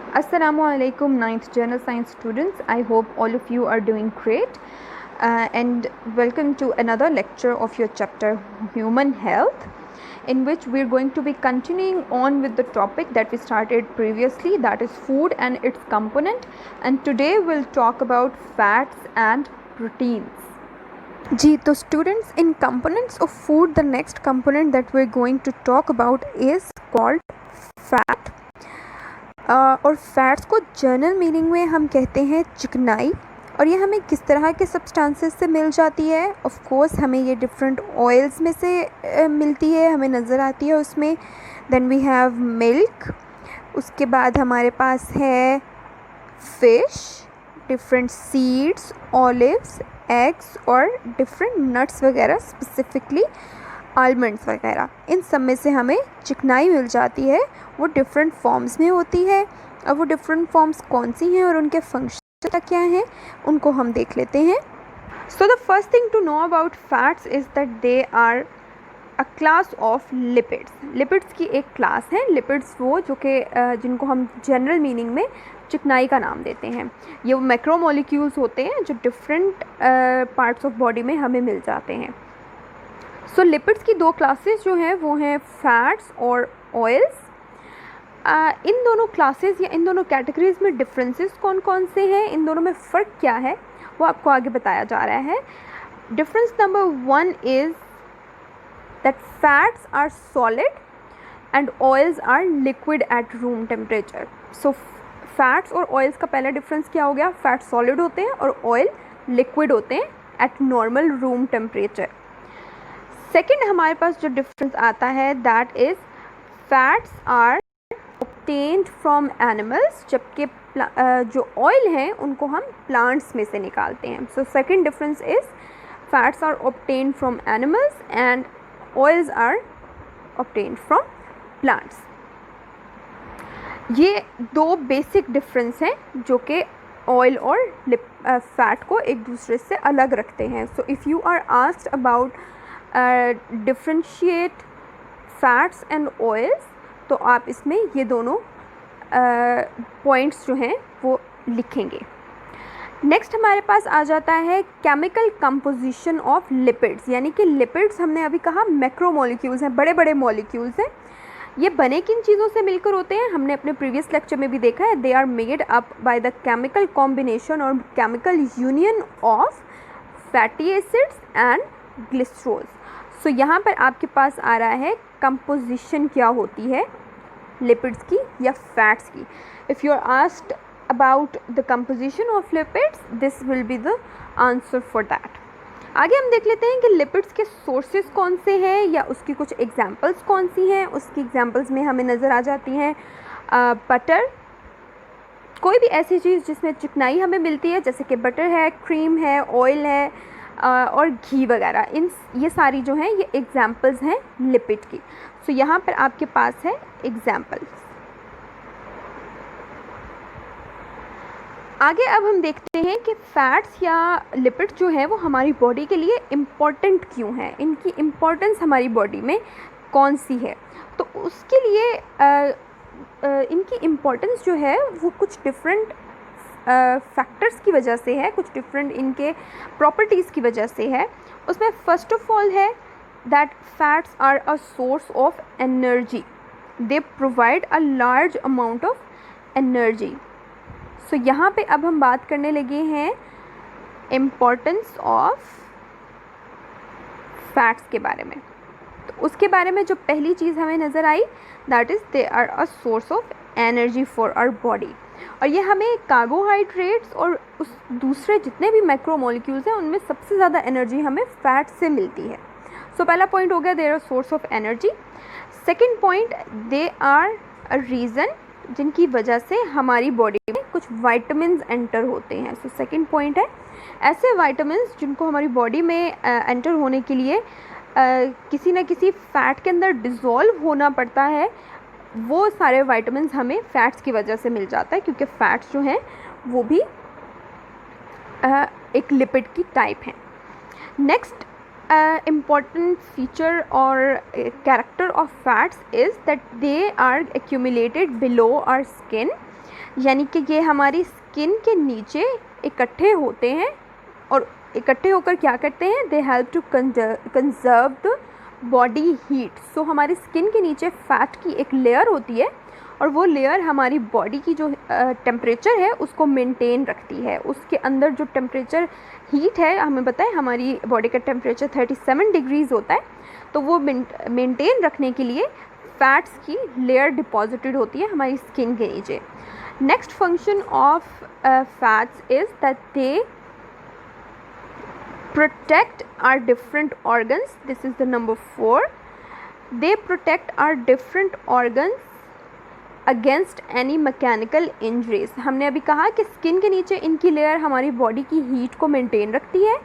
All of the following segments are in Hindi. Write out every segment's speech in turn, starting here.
Assalamualaikum 9th General Science students. I hope all of you are doing great and welcome to another lecture of your chapter Human Health, in which we're going to be continuing on with the topic that we started previously, that is food and its component, and today we'll talk about fats and proteins. जी तो students, in components of food the next component that we are going to talk about is called fat. और फैट्स को जनरल मीनिंग में हम कहते हैं चिकनाई, और ये हमें किस तरह के सब्सटेंसेस से मिल जाती है। ऑफ कोर्स हमें ये डिफरेंट ऑयल्स में से मिलती है, हमें नज़र आती है उसमें। देन वी हैव मिल्क, उसके बाद हमारे पास है fish, different seeds, olives, eggs और डिफरेंट नट्स वगैरह, स्पेसिफिकली आलमंड्स वगैरह। इन सब में से हमें चिकनाई मिल जाती है। वो डिफरेंट फॉर्म्स में होती है, और वो डिफरेंट फॉर्म्स कौन सी हैं और उनके फंक्शन क्या हैं उनको हम देख लेते हैं। So the first thing to know about fats is that they are a class of lipids. Lipids की एक क्लास है। लिपिड्स वो जो कि जिनको हम जनरल मीनिंग में चिकनाई का नाम देते हैं। ये वो मैक्रोमोलिक्यूल्स होते हैं जो डिफरेंट पार्ट्स ऑफ बॉडी में हमें मिल जाते हैं। सो लिपिड्स की दो क्लासेस जो हैं वो हैं फैट्स और ऑयल्स। इन दोनों क्लासेस या इन दोनों कैटेगरीज में डिफरेंसेस कौन कौन से हैं, इन दोनों में फ़र्क क्या है, वो आपको आगे बताया जा रहा है। Difference number 1 is that fats are solid and oils are liquid at room temperature. So fats और ऑयल्स का पहला डिफरेंस क्या हो गया? फैट सॉलिड होते हैं और ऑयल लिक्विड होते हैं at normal room temperature. Second हमारे पास जो डिफरेंस आता है that is fats are obtained from animals, जबकि जो ऑयल हैं उनको हम प्लांट्स में से निकालते हैं। So second difference is fats are obtained from animals and oils are obtained from plants। ये दो बेसिक डिफरेंस हैं जो कि ऑयल और फैट को एक दूसरे से अलग रखते हैं। So if you are asked about differentiate fats and oils, तो आप इसमें ये दोनों पॉइंट्स जो हैं वो लिखेंगे। नेक्स्ट हमारे पास आ जाता है केमिकल कंपोजिशन ऑफ लिपिड्स, यानी कि लिपिड्स हमने अभी कहा मैक्रोमोलिक्यूल्स हैं, बड़े बड़े मॉलिक्यूल्स हैं। ये बने किन चीज़ों से मिलकर होते हैं? हमने अपने प्रीवियस लेक्चर में भी देखा है। They are made up by the chemical combination और chemical union of fatty acids and glycerols. So यहाँ पर आपके पास आ रहा है कंपोजिशन क्या होती है लिपिड्स की या फैट्स की। If you are asked about the composition of lipids, this will be the answer for that. आगे हम देख लेते हैं कि लिपिड्स के सोर्सेज कौन से हैं या उसकी कुछ एग्जांपल्स कौन सी हैं। उसकी एग्जांपल्स में हमें नज़र आ जाती हैं बटर, कोई भी ऐसी चीज़ जिसमें चिकनाई हमें मिलती है, जैसे कि बटर है, क्रीम है, ऑयल है और घी वगैरह। ये सारी जो हैं ये एग्जांपल्स हैं लिपिड की। सो यहाँ पर आपके पास है एग्जांपल्स। आगे अब हम देखते हैं कि फैट्स या लिपिड जो है वो हमारी बॉडी के लिए इम्पॉर्टेंट क्यों हैं, इनकी इम्पॉर्टेंस हमारी बॉडी में कौन सी है। तो उसके लिए इनकी इम्पॉर्टेंस जो है वो कुछ डिफरेंट फैक्टर्स की वजह से है, कुछ डिफरेंट इनके प्रॉपर्टीज़ की वजह से है। उसमें फर्स्ट ऑफ ऑल है that fats are a source of energy, they provide a large amount of energy. So यहाँ पे अब हम बात करने लगे हैं इम्पोर्टेंस ऑफ फैट्स के बारे में। तो उसके बारे में जो पहली चीज़ हमें नज़र आई that is they are a source of energy for our body. और ये हमें कार्बोहाइड्रेट्स और उस दूसरे जितने भी मैक्रोमोलिक्यूल्स हैं उनमें सबसे ज़्यादा एनर्जी हमें फैट से मिलती है। सो पहला पॉइंट हो गया they are source of energy. Second point, they are a reason जिनकी वजह से हमारी बॉडी में कुछ वाइटामिन्स एंटर होते हैं। सो सेकेंड पॉइंट है ऐसे वाइटामिन्स जिनको हमारी बॉडी में एंटर होने के लिए किसी न किसी फ़ैट के अंदर डिज़ोल्व होना पड़ता है। वो सारे वाइटामिन्स हमें फ़ैट्स की वजह से मिल जाता है, क्योंकि फ़ैट्स जो हैं वो भी एक लिपिड की टाइप हैं। Next important feature or character of fats is that they are accumulated below our skin, यानी कि ये हमारी स्किन के नीचे इकट्ठे होते हैं और इकट्ठे होकर क्या करते हैं, they help to conserve the body heat. So हमारी स्किन के नीचे फ़ैट की एक लेयर होती है और वो लेयर हमारी बॉडी की जो टेम्परेचर है उसको मेंटेन रखती है। उसके अंदर जो टेम्परेचर हीट है, हमें पता है हमारी बॉडी का टेम्परेचर 37 डिग्रीज़ होता है, तो वो मेंटेन रखने के लिए फ़ैट्स की लेयर डिपॉजिटेड होती है हमारी स्किन के नीचे। Next function of fats is that they protect our different organs. This is the number 4. They protect our different organs against any mechanical injuries. हमने अभी कहा कि स्किन के नीचे इनकी लेयर हमारी बॉडी की हीट को मेंटेन रखती है।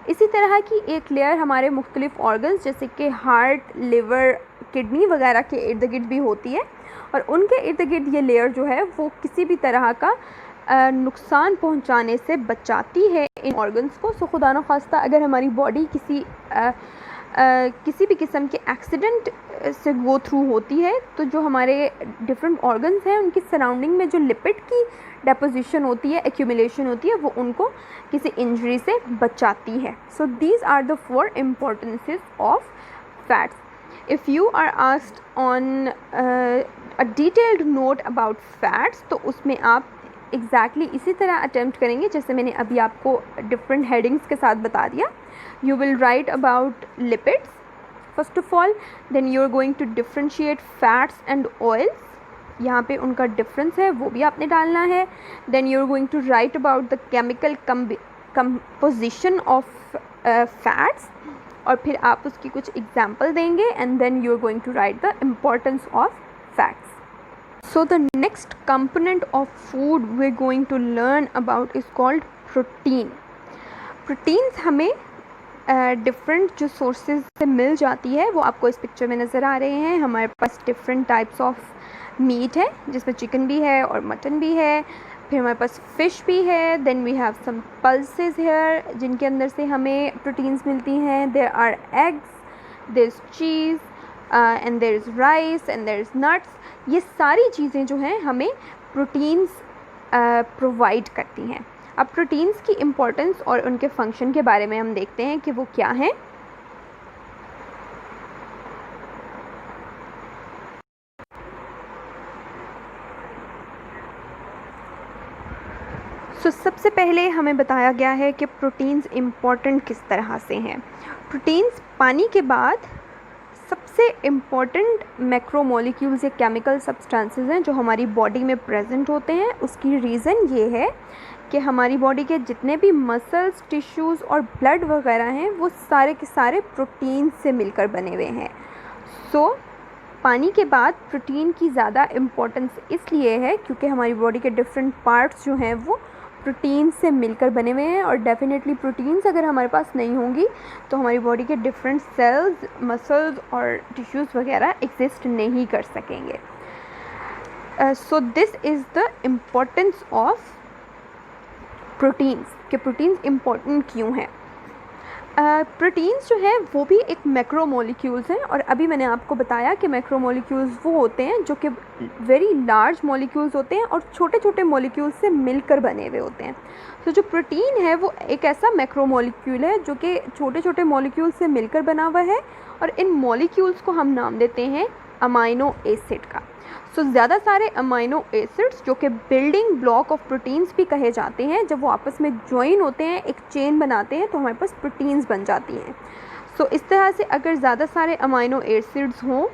इसी तरह की एक लेयर हमारे मुख्तलिफ ऑर्गन्स जैसे कि हार्ट, लिवर, किडनी वगैरह के इर्द गिर्द भी होती है और उनके इर्द गिर्द ये लेयर जो है वो किसी भी तरह का नुकसान पहुंचाने से बचाती है इन ऑर्गन्स को। सो खुदा न खास्ता अगर हमारी बॉडी किसी भी किस्म के एक्सीडेंट से गो थ्रू होती है तो जो हमारे डिफरेंट ऑर्गन्स हैं उनकी सराउंडिंग में जो लिपिड की डेपोजिशन होती है, एक्यूमुलेशन होती है, वो उनको किसी इंजरी से बचाती है। So these are the 4 importances of fats. If you are asked on a detailed note about fats तो उसमें आप एग्जैक्टली इसी तरह अटैम्प्ट करेंगे जैसे मैंने अभी आपको डिफरेंट हेडिंग्स के साथ बता दिया। You will write about lipids first of all, then you are going to differentiate fats and oils, यहाँ पे उनका डिफरेंस है वो भी आपने डालना है। Then you are going to write about the chemical composition of fats और फिर आप उसकी कुछ एग्जाम्पल देंगे and then you are going to write the importance of fats. So the next component of food we're going to learn about is called protein. Proteins हमें different जो sources से मिल जाती है वो आपको इस पिक्चर में नज़र आ रहे हैं। हमारे पास different types of meat है जिसमें चिकन भी है और मटन भी है, फिर हमारे पास फ़िश भी है, then we have some pulses here जिनके अंदर से हमें proteins मिलती हैं। There are eggs, there's cheese, and there is rice and there is nuts। ये सारी चीज़ें जो हैं हमें प्रोटीन्स प्रोवाइड करती हैं। अब प्रोटीन्स की इम्पोर्टेंस और उनके फंक्शन के बारे में हम देखते हैं कि वो क्या हैं। सबसे पहले हमें बताया गया है कि प्रोटीन्स इम्पॉर्टेंट किस तरह से हैं। प्रोटीन्स पानी के बाद सबसे इम्पॉर्टेंट मैक्रोमोलिक्यूल्स या केमिकल सब्सटेंसेस हैं जो हमारी बॉडी में प्रेजेंट होते हैं। उसकी रीज़न ये है कि हमारी बॉडी के जितने भी मसल्स, टिश्यूज़ और ब्लड वगैरह हैं वो सारे के सारे प्रोटीन से मिलकर बने हुए हैं। सो पानी के बाद प्रोटीन की ज़्यादा इम्पोर्टेंस इसलिए है क्योंकि हमारी बॉडी के डिफरेंट पार्ट्स जो हैं वो प्रोटीन से मिलकर बने हुए हैं और डेफिनेटली प्रोटीन्स अगर हमारे पास नहीं होंगी तो हमारी बॉडी के डिफरेंट सेल्स, मसल्स और टिश्यूज़ वगैरह एग्जिस्ट नहीं कर सकेंगे। So this is the importance of proteins कि प्रोटीन्स इम्पोर्टेंट क्यों हैं। प्रोटीन्स जो हैं वो भी एक मैक्रोमोलिक्यूल्स हैं और अभी मैंने आपको बताया कि मैक्रोमोलिक्यूल्स वो होते हैं जो कि वेरी लार्ज मॉलिक्यूल्स होते हैं और छोटे छोटे मॉलिक्यूल्स से मिलकर बने हुए होते हैं। तो जो प्रोटीन है वो एक ऐसा मैक्रोमोलिक्यूल है जो कि छोटे छोटे मॉलिक्यूल्स से मिलकर बना हुआ है और इन मॉलिक्यूल्स को हम नाम देते हैं अमाइनो एसिड का। सो ज़्यादा सारे अमाइनो एसिड्स जो कि बिल्डिंग ब्लॉक ऑफ प्रोटीन्स भी कहे जाते हैं, जब वो आपस में ज्वाइन होते हैं, एक चेन बनाते हैं तो हमारे पास प्रोटीन्स बन जाती हैं। सो इस तरह से अगर ज़्यादा सारे अमाइनो एसिड्स हों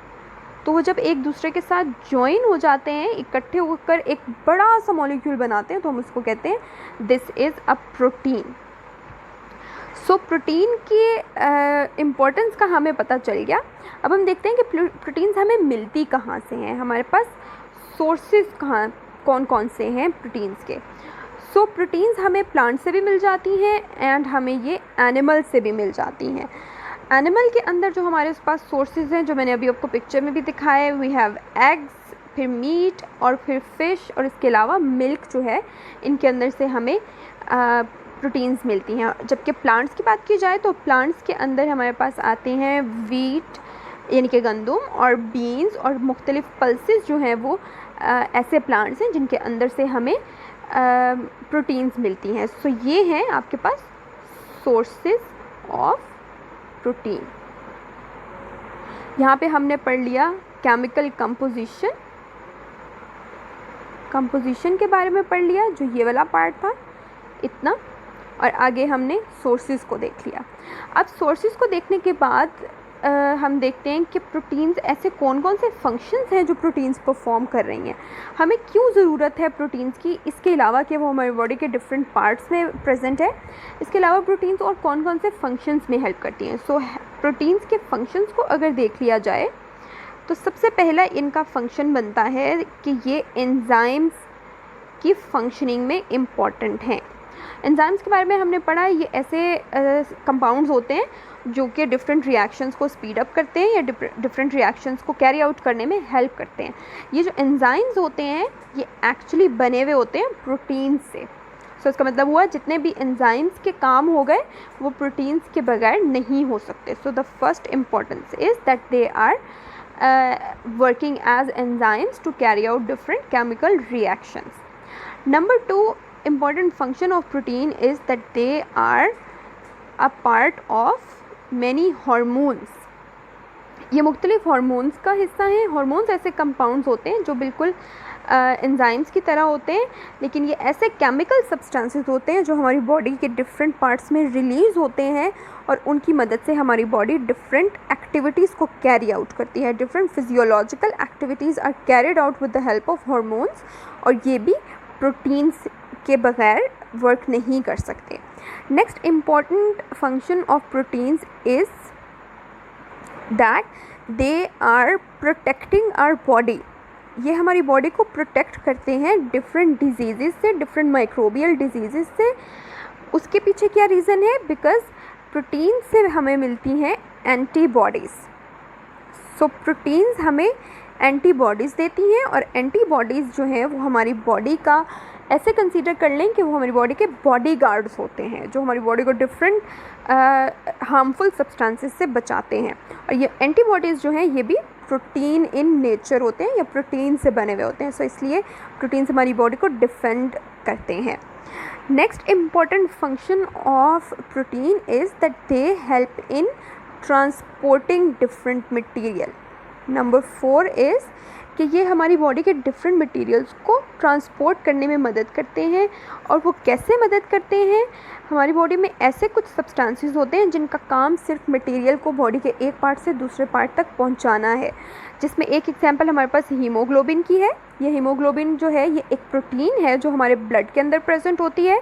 तो वो जब एक दूसरे के साथ ज्वाइन हो जाते हैं, इकट्ठे होकर एक बड़ा सा मॉलिक्यूल बनाते हैं तो हम उसको कहते हैं this is a protein. So protein की इम्पोर्टेंस का हमें पता चल गया। अब हम देखते हैं कि प्रोटीन्स हमें मिलती कहाँ से हैं, हमारे पास सोर्सेज कौन कौन से हैं प्रोटीन्स के। सो प्रोटीन्स हमें प्लांट से भी मिल जाती हैं एंड हमें ये एनिमल से भी मिल जाती हैं। एनिमल के अंदर जो हमारे पास सोर्सेज हैं जो मैंने अभी आपको पिक्चर में भी दिखाए, वी हैव एग्स, फिर मीट और फिर फ़िश और इसके अलावा मिल्क जो है, इनके अंदर से हमें प्रोटीन्स मिलती हैं। जबकि प्लांट्स की बात की जाए तो प्लांट्स के अंदर हमारे पास आते हैं वीट यानी कि गंदम और बीन्स और मुख्तलिफ़ पल्सेस जो हैं वो ऐसे प्लांट्स हैं जिनके अंदर से हमें प्रोटीन्स मिलती हैं। सो ये हैं आपके पास सोर्सेज ऑफ प्रोटीन। यहाँ पे हमने पढ़ लिया केमिकल कंपोजिशन के बारे में पढ़ लिया, जो ये वाला पार्ट था इतना, और आगे हमने सोर्सेज को देख लिया। अब सोर्सेज को देखने के बाद हम देखते हैं कि प्रोटीन्स ऐसे कौन कौन से फंक्शंस हैं जो प्रोटीन्स परफॉर्म कर रही हैं, हमें क्यों ज़रूरत है प्रोटीन्स की, इसके अलावा कि वो हमारी बॉडी के डिफरेंट पार्ट्स में प्रेजेंट है, इसके अलावा प्रोटीन्स और कौन कौन से फंक्शंस में हेल्प करती हैं। सो प्रोटीन्स के फंक्शंस को अगर देख लिया जाए तो सबसे पहला इनका फंक्शन बनता है कि ये एंजाइम्स की फंक्शनिंग में इम्पॉर्टेंट हैं। एंजाइम्स के बारे में हमने पढ़ा, ये ऐसे कंपाउंड्स होते हैं जो कि डिफरेंट रिएक्शंस को स्पीड अप करते हैं या डिफरेंट रिएक्शंस को कैरी आउट करने में हेल्प करते हैं। ये जो एंजाइम्स होते हैं ये एक्चुअली बने हुए होते हैं प्रोटीन से। सो इसका मतलब हुआ जितने भी एंजाइम्स के काम हो गए वो प्रोटीन्स के बगैर नहीं हो सकते। So the first importance is that they are working as enzymes to carry out different chemical reactions. Number 2 important function of protein is that they are a part of many hormones. ये मुख्तलिफ हार्मोन्स का हिस्सा हैं। हार्मोन्स ऐसे कंपाउंड्स होते हैं जो बिल्कुल एंजाइम्स की तरह होते हैं, लेकिन ये ऐसे केमिकल सब्सटेंसेस होते हैं जो हमारी बॉडी के डिफरेंट पार्ट्स में रिलीज़ होते हैं और उनकी मदद से हमारी बॉडी डिफरेंट एक्टिविटीज़ को कैरी आउट करती है। Different physiological activities are carried out with the help of hormones, और ये भी प्रोटीन्स के बगैर वर्क नहीं कर सकते। Next important function of proteins is that they are protecting our body. ये हमारी बॉडी को प्रोटेक्ट करते हैं डिफरेंट डिजीज़ से, डिफरेंट माइक्रोबियल डिजीज़ से। उसके पीछे क्या रीज़न है? बिकॉज प्रोटीन से हमें मिलती हैं एंटीबॉडीज़। सो प्रोटीन्स हमें एंटीबॉडीज़ देती हैं, और एंटीबॉडीज़ जो हैं वो हमारी बॉडी का ऐसे कंसीडर कर लें कि वो हमारी बॉडी के बॉडी गार्ड्स होते हैं जो हमारी बॉडी को डिफरेंट हार्मफुल सब्सटेंसेस से बचाते हैं। और ये एंटीबॉडीज़ जो हैं ये भी प्रोटीन इन नेचर होते हैं या प्रोटीन से बने हुए होते हैं। सो इसलिए प्रोटीन से हमारी बॉडी को डिफेंड करते हैं। Next important function of protein is that they help in transporting different material. Number 4 is कि ये हमारी बॉडी के डिफरेंट मटेरियल्स को ट्रांसपोर्ट करने में मदद करते हैं। और वो कैसे मदद करते हैं? हमारी बॉडी में ऐसे कुछ सब्सटेंसेस होते हैं जिनका काम सिर्फ मटेरियल को बॉडी के एक पार्ट से दूसरे पार्ट तक पहुंचाना है, जिसमें एक एग्जांपल हमारे पास हीमोग्लोबिन की है। ये हीमोग्लोबिन जो है ये एक प्रोटीन है जो हमारे ब्लड के अंदर प्रेजेंट होती है,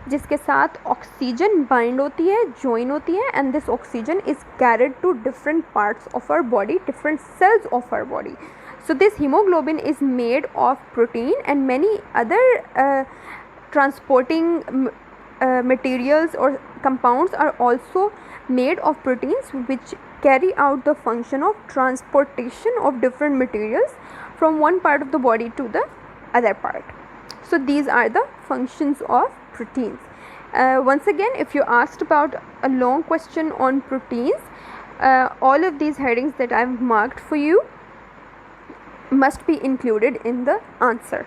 जिसके साथ ऑक्सीजन बाइंड होती है, ज्वाइन होती है, and this oxygen is carried to different parts of our body, different cells of our body. So this hemoglobin is made of protein and many other transporting materials or compounds are also made of proteins, which carry out the function of transportation of different materials from one part of the body to the other part. So these are the functions of proteins. Once again, if you asked about a long question on proteins, all of these headings that I've marked for you must be included in the answer.